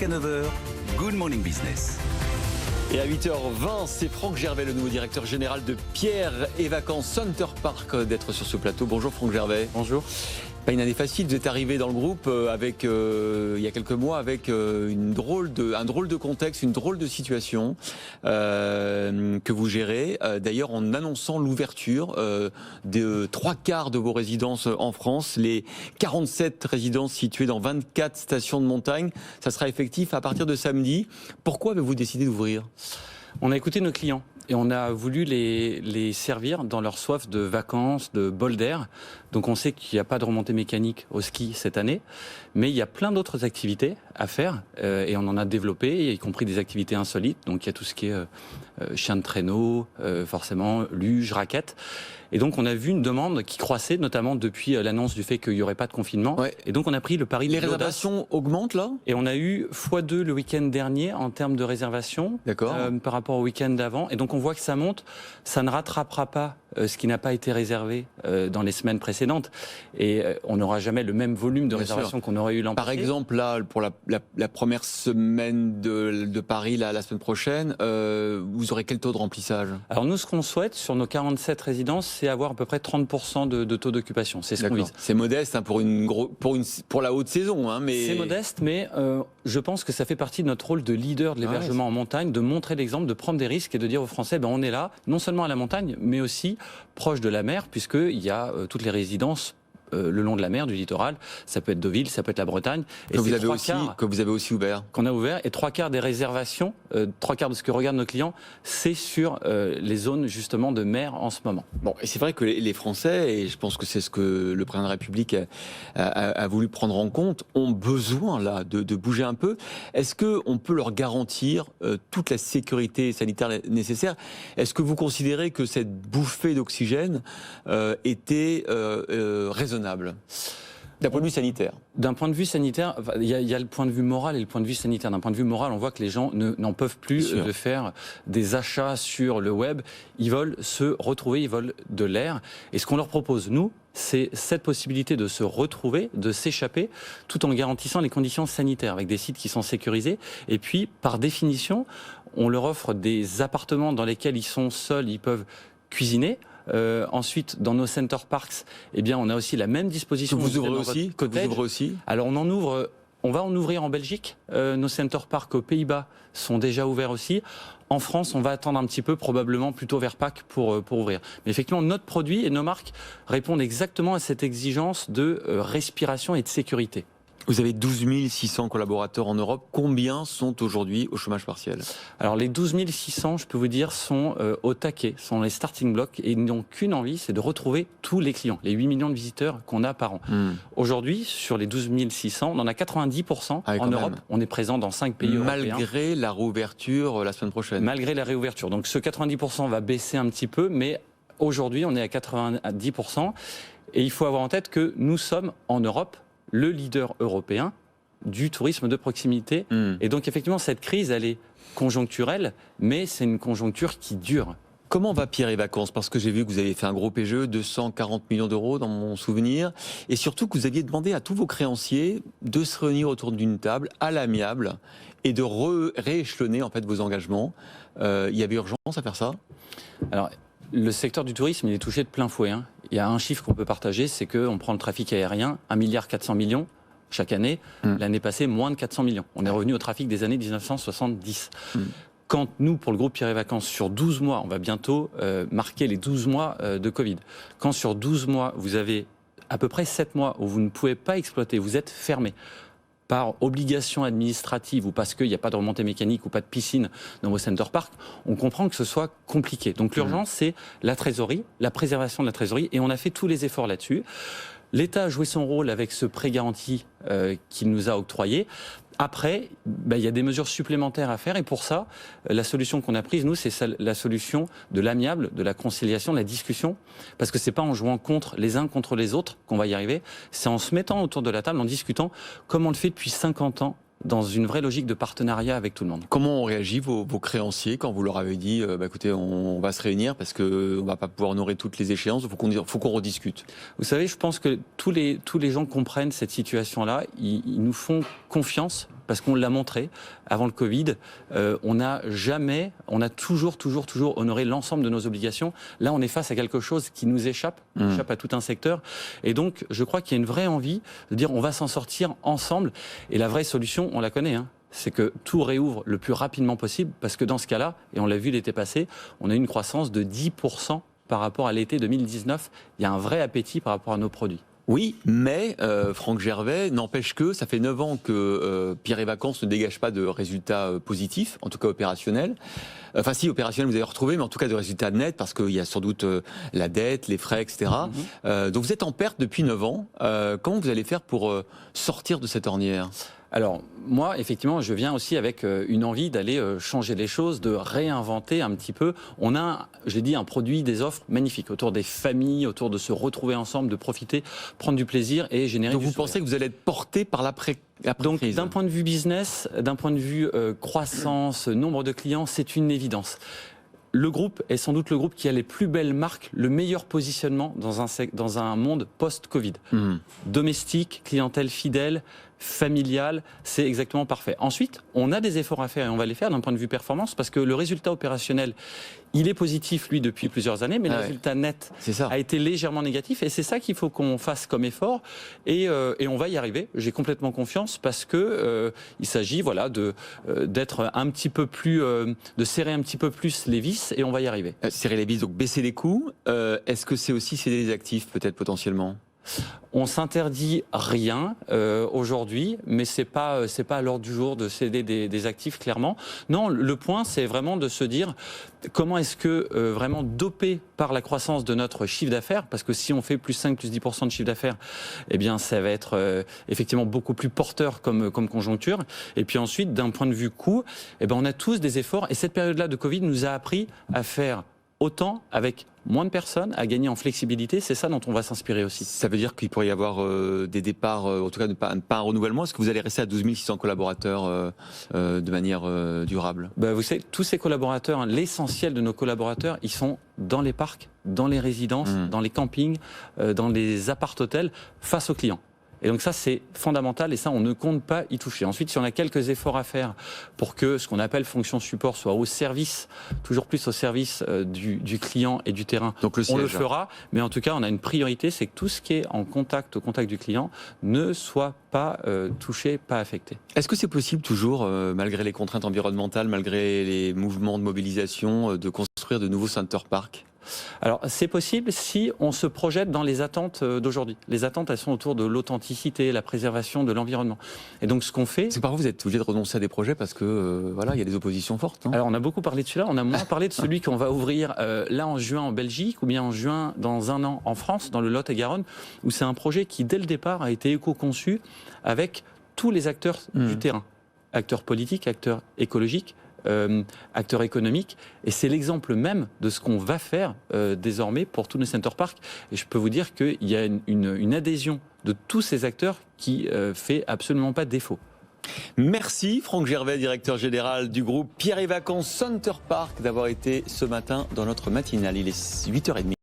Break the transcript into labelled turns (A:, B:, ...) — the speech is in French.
A: Jusqu'à 9h, Good Morning Business.
B: Et à 8h20, c'est Franck Gervais, le nouveau directeur général de Pierre et Vacances Center Park, d'être sur ce plateau. Bonjour Franck Gervais.
C: Bonjour.
B: Pas une année facile, vous êtes arrivé dans le groupe il y a quelques mois avec un drôle de contexte, une drôle de situation que vous gérez. D'ailleurs, en annonçant l'ouverture de 3/4 de vos résidences en France, les 47 résidences situées dans 24 stations de montagne, ça sera effectif à partir de samedi. Pourquoi avez-vous décidé d'ouvrir ?
C: On a écouté nos clients et on a voulu les servir dans leur soif de vacances, de bol d'air. Donc on sait qu'il n'y a pas de remontée mécanique au ski cette année, mais il y a plein d'autres activités à faire et on en a développé, y compris des activités insolites. Donc il y a tout ce qui est chien de traîneau, forcément, luge, raquettes. Et donc on a vu une demande qui croissait, notamment depuis l'annonce du fait qu'il n'y aurait pas de confinement. Ouais. Et donc on a pris le pari de l'audace.
B: Les réservations augmentent là ?
C: Et on a eu x2 le week-end dernier en termes de réservations par rapport au week-end d'avant. Et donc on voit que ça monte, ça ne rattrapera pas ce qui n'a pas été réservé dans les semaines précédentes. Et on n'aura jamais le même volume de réservations qu'on aurait eu l'an passé.
B: Par exemple, là, pour la première semaine de Paris, la semaine prochaine, vous aurez quel taux de remplissage ?
C: Alors nous, ce qu'on souhaite sur nos 47 résidences, c'est avoir à peu près 30% de taux d'occupation. C'est ce qu'on vise.
B: C'est modeste hein, pour la haute saison. Hein, mais...
C: C'est modeste, mais je pense que ça fait partie de notre rôle de leader de l'hébergement en montagne, de montrer l'exemple, de prendre des risques et de dire aux Français, on est là, non seulement à la montagne, mais aussi proche de la mer, puisqu'il y a toutes les résidences le long de la mer, du littoral. Ça peut être Deauville, ça peut être la Bretagne.
B: Et que vous avez aussi ouvert.
C: Qu'on a ouvert. Et 3/4 des réservations, 3/4 de ce que regardent nos clients, c'est sur les zones justement de mer en ce moment.
B: Bon, et c'est vrai que les Français, et je pense que c'est ce que le président de la République a voulu prendre en compte, ont besoin là de bouger un peu. Est-ce qu'on peut leur garantir toute la sécurité sanitaire nécessaire ? Est-ce que vous considérez que cette bouffée d'oxygène était raisonnable ? D'un point de vue sanitaire.
C: D'un point de vue sanitaire, il y a le point de vue moral et le point de vue sanitaire. D'un point de vue moral, on voit que les gens n'en peuvent plus de faire des achats sur le web. Ils veulent se retrouver, ils veulent de l'air. Et ce qu'on leur propose, nous, c'est cette possibilité de se retrouver, de s'échapper, tout en garantissant les conditions sanitaires, avec des sites qui sont sécurisés. Et puis, par définition, on leur offre des appartements dans lesquels ils sont seuls, ils peuvent cuisiner. Ensuite, dans nos center parks, on a aussi la même disposition.
B: Vous ouvrez aussi.
C: Alors on va en ouvrir en Belgique. Nos center parks aux Pays-Bas sont déjà ouverts aussi. En France, on va attendre un petit peu, probablement plutôt vers Pâques pour ouvrir. Mais effectivement, notre produit et nos marques répondent exactement à cette exigence de respiration et de sécurité.
B: Vous avez 12 600 collaborateurs en Europe. Combien sont aujourd'hui au chômage partiel ?
C: Alors les 12 600, je peux vous dire, sont au taquet, sont les starting blocks et ils n'ont qu'une envie, c'est de retrouver tous les clients, les 8 millions de visiteurs qu'on a par an. Aujourd'hui, sur les 12 600, on en a 90% en Europe. On est présent dans 5 pays européens.
B: Malgré la réouverture la semaine prochaine.
C: Malgré la réouverture. Donc ce 90% va baisser un petit peu, mais aujourd'hui, on est à 90%. Et il faut avoir en tête que nous sommes en Europe le leader européen du tourisme de proximité. Et donc effectivement, cette crise, elle est conjoncturelle, mais c'est une conjoncture qui dure.
B: Comment va Pierre et Vacances ? Parce que j'ai vu que vous avez fait un gros PGE, 240 millions d'euros dans mon souvenir, et surtout que vous aviez demandé à tous vos créanciers de se réunir autour d'une table à l'amiable et de rééchelonner en fait vos engagements. Il y avait urgence à faire ça ?
C: Alors, le secteur du tourisme, il est touché de plein fouet. Il y a un chiffre qu'on peut partager, c'est qu'on prend le trafic aérien, 1,4 milliard chaque année. L'année passée, moins de 400 millions. On est revenu au trafic des années 1970. Quand nous, pour le groupe Pierre et Vacances, sur 12 mois, on va bientôt marquer les 12 mois de Covid. Quand sur 12 mois, vous avez à peu près 7 mois où vous ne pouvez pas exploiter, vous êtes fermé par obligation administrative ou parce qu'il n'y a pas de remontée mécanique ou pas de piscine dans vos center parks, on comprend que ce soit compliqué. Donc l'urgence, c'est la trésorerie, la préservation de la trésorerie, et on a fait tous les efforts là-dessus. L'État a joué son rôle avec ce prêt garanti qu'il nous a octroyé. Après, il y a des mesures supplémentaires à faire, et pour ça, la solution qu'on a prise, nous, c'est la solution de l'amiable, de la conciliation, de la discussion, parce que c'est pas en jouant les uns contre les autres qu'on va y arriver, c'est en se mettant autour de la table, en discutant, comme on le fait depuis 50 ans, dans une vraie logique de partenariat avec tout le monde.
B: Comment ont réagi vos créanciers quand vous leur avez dit écoutez, on va se réunir parce qu'on ne va pas pouvoir honorer toutes les échéances, il faut qu'on rediscute?
C: Vous savez, je pense que tous les gens comprennent cette situation-là, ils nous font confiance parce qu'on l'a montré avant le Covid. On a toujours honoré l'ensemble de nos obligations. Là, on est face à quelque chose qui nous échappe à tout un secteur. Et donc, je crois qu'il y a une vraie envie de dire on va s'en sortir ensemble. Et la vraie solution, on la connaît, c'est que tout réouvre le plus rapidement possible, parce que dans ce cas-là, et on l'a vu l'été passé, on a eu une croissance de 10% par rapport à l'été 2019. Il y a un vrai appétit par rapport à nos produits.
B: Oui, mais Franck Gervais, n'empêche que ça fait 9 ans que Pierre et Vacances ne dégage pas de résultats positifs, en tout cas opérationnels. Enfin si, opérationnels vous avez retrouvé, mais en tout cas de résultats nets, parce qu'il y a sans doute la dette, les frais, etc. Donc vous êtes en perte depuis 9 ans. Comment vous allez faire pour sortir de cette ornière ?
C: Alors, moi, effectivement, je viens aussi avec une envie d'aller changer les choses, de réinventer un petit peu. On a, je l'ai dit, un produit, des offres magnifiques autour des familles, autour de se retrouver ensemble, de profiter, prendre du plaisir et générer
B: Donc
C: du
B: vous
C: sourire.
B: pensez que vous allez être porté par l'après-crise ?
C: Donc, d'un point de vue business, d'un point de vue croissance, nombre de clients, c'est une évidence. Le groupe est sans doute le groupe qui a les plus belles marques, le meilleur positionnement dans un monde post-Covid. Domestique, clientèle fidèle, familiale, c'est exactement parfait. Ensuite, on a des efforts à faire et on va les faire d'un point de vue performance, parce que le résultat opérationnel, il est positif, lui, depuis plusieurs années, mais le résultat net a été légèrement négatif, et c'est ça qu'il faut qu'on fasse comme effort, et on va y arriver. J'ai complètement confiance, parce que il s'agit, d'être un petit peu plus, de serrer un petit peu plus les vis, et on va y arriver.
B: Serrer les vis, donc baisser les coûts. Est-ce que c'est aussi céder des actifs, peut-être potentiellement ?
C: On s'interdit rien aujourd'hui, mais c'est pas à l'ordre du jour de céder des actifs, clairement. Non, le point, c'est vraiment de se dire comment est-ce que vraiment dopé par la croissance de notre chiffre d'affaires, parce que si on fait plus 5, plus 10% de chiffre d'affaires, eh bien ça va être effectivement beaucoup plus porteur comme conjoncture. Et puis ensuite, d'un point de vue coût, eh ben on a tous des efforts, et cette période-là de Covid nous a appris à faire autant avec moins de personnes, à gagner en flexibilité. C'est ça dont on va s'inspirer aussi.
B: Ça veut dire qu'il pourrait y avoir des départs, en tout cas pas un renouvellement. Est-ce que vous allez rester à 12 600 collaborateurs de manière durable ?
C: Vous savez, tous ces collaborateurs, l'essentiel de nos collaborateurs, ils sont dans les parcs, dans les résidences, dans les campings, dans les appart-hôtels, face aux clients. Et donc ça, c'est fondamental, et ça, on ne compte pas y toucher. Ensuite, si on a quelques efforts à faire pour que ce qu'on appelle fonction support soit au service, toujours plus au service du client et du terrain,
B: donc
C: on le fera. Mais en tout cas, on a une priorité, c'est que tout ce qui est au contact du client ne soit pas touché, pas affecté.
B: Est-ce que c'est possible toujours, malgré les contraintes environnementales, malgré les mouvements de mobilisation, de construire de nouveaux Center Parcs ?
C: Alors, c'est possible si on se projette dans les attentes d'aujourd'hui. Les attentes, elles sont autour de l'authenticité, la préservation de l'environnement. Et donc, ce qu'on fait...
B: C'est que parfois, vous êtes obligé de renoncer à des projets parce que, il y a des oppositions fortes.
C: Alors, on a beaucoup parlé de celui-là. On a moins parlé de celui qu'on va ouvrir là en juin en Belgique, ou bien en juin dans un an en France, dans le Lot-et-Garonne, où c'est un projet qui, dès le départ, a été éco-conçu avec tous les acteurs du terrain. Acteurs politiques, acteurs écologiques, acteurs économiques, et c'est l'exemple même de ce qu'on va faire désormais pour tous nos Center Parks. Et je peux vous dire qu'il y a une adhésion de tous ces acteurs qui fait absolument pas défaut.
B: Merci Franck Gervais, directeur général du groupe Pierre et Vacances Center Parcs, d'avoir été ce matin dans notre matinale. Il est 8h30.